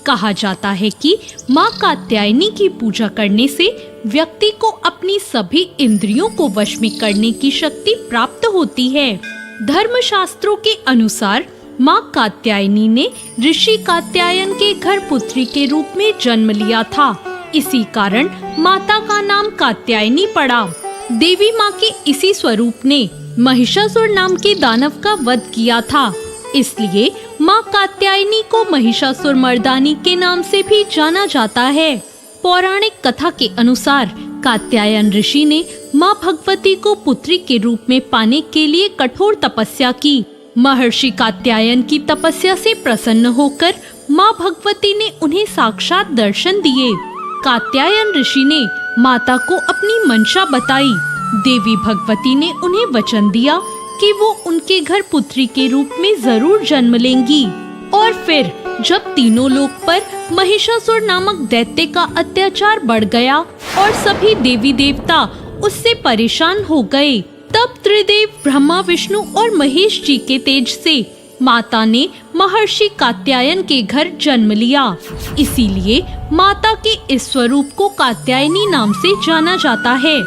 कहा जाता है कि माँ कात्यायनी की पूजा करने से व्यक्ति को अपनी सभी इंद्रियों को वश में करने की शक्ति प्राप्त होती है। धर्मशास्त्रों के अनुसार माँ कात्यायनी ने ऋषि कात्यायन के घर पुत्री के रूप में जन्म लिया था। इसी कारण माता का नाम कात्यायनी पड़ा। देवी माँ के इसी स्वरूप ने महिषासुर नाम के दानव का वध किया था। इसलिए माँ कात्यायनी को महिषासुर मर्दानी के नाम से भी जाना जाता है। पौराणिक कथा के अनुसार कात्यायन ऋषि ने माँ भगवती को पुत्री के रूप में पाने के लिए कठोर तपस्या की। महर्षि कात्यायन की तपस्या से प्रसन्न होकर माँ भगवती ने उन्हें साक्षात दर्शन दिए। कात्यायन ऋषि ने माता को अपनी मंशा बताई। देवी भगवती ने उन्हें वचन दिया कि वो उनके घर पुत्री के रूप में जरूर जन्म लेंगी। और फिर जब तीनों लोक पर महिषासुर नामक दैत्य का अत्याचार बढ़ गया और सभी देवी देवता उससे परेशान हो गए, तब त्रिदेव ब्रह्मा, विष्णु और महेश जी के तेज से माता ने महर्षि कात्यायन के घर जन्म लिया। इसीलिए माता के इस स्वरूप को कात्यायनी नाम से जाना जाता है।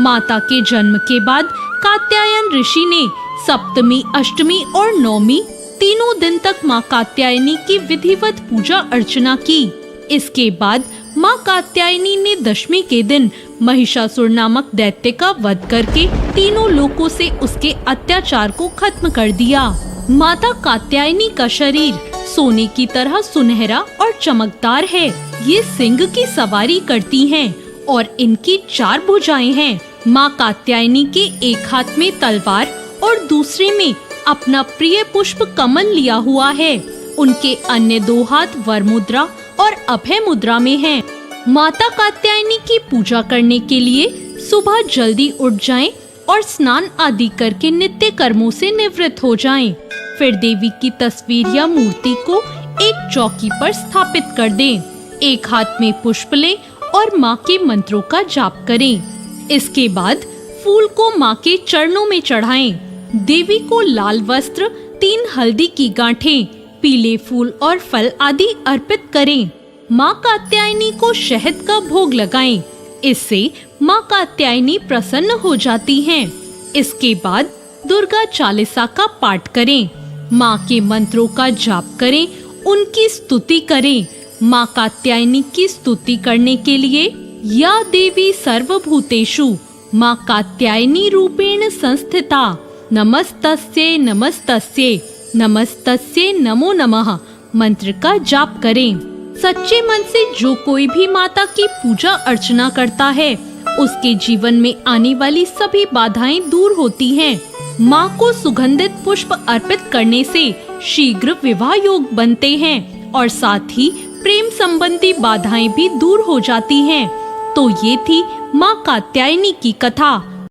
माता के जन्म के बाद कात्यायन ऋषि ने सप्तमी, अष्टमी और नवमी तीनों दिन तक माँ कात्यायनी की विधिवत पूजा अर्चना की। इसके बाद माँ कात्यायनी ने दशमी के दिन महिषासुर नामक दैत्य का वध करके तीनों लोकों से उसके अत्याचार को खत्म कर दिया। माता कात्यायनी का शरीर सोने की तरह सुनहरा और चमकदार है। ये सिंह की सवारी करती हैं और इनकी 4 भुजाएं हैं। माँ कात्यायनी के एक हाथ में तलवार और दूसरे में अपना प्रिय पुष्प कमल लिया हुआ है। उनके अन्य 2 हाथ वर मुद्रा और अभय मुद्रा में हैं। माता कात्यायनी की पूजा करने के लिए सुबह जल्दी उठ जाएं और स्नान आदि करके नित्य कर्मों से निवृत्त हो जाएं। फिर देवी की तस्वीर या मूर्ति को एक चौकी पर स्थापित कर दें। एक हाथ में पुष्प लें और माँ के मंत्रों का जाप करें। इसके बाद फूल को माँ के चरणों में चढ़ाएं। देवी को लाल वस्त्र, 3 हल्दी की गांठें, पीले फूल और फल आदि अर्पित करें। माँ कात्यायनी को शहद का भोग लगाएं। इससे माँ कात्यायनी प्रसन्न हो जाती हैं। इसके बाद दुर्गा चालीसा का पाठ करें। माँ के मंत्रों का जाप करें, उनकी स्तुति करें। माँ कात्यायनी की स्तुति करने के लिए या देवी सर्वभूतेषु माँ कात्यायनी रूपेण संस्थिता नमस्तस्यै नमस्तस्यै नमस्तस्यै नमो नमः मंत्र का जाप करें। सच्चे मन से जो कोई भी माता की पूजा अर्चना करता है, उसके जीवन में आने वाली सभी बाधाएं दूर होती हैं। माँ को सुगंधित पुष्प अर्पित करने से शीघ्र विवाह योग बनते हैं और साथ ही प्रेम संबंधी बाधाएं भी दूर हो जाती हैं। तो ये थी माँ कात्यायनी की कथा।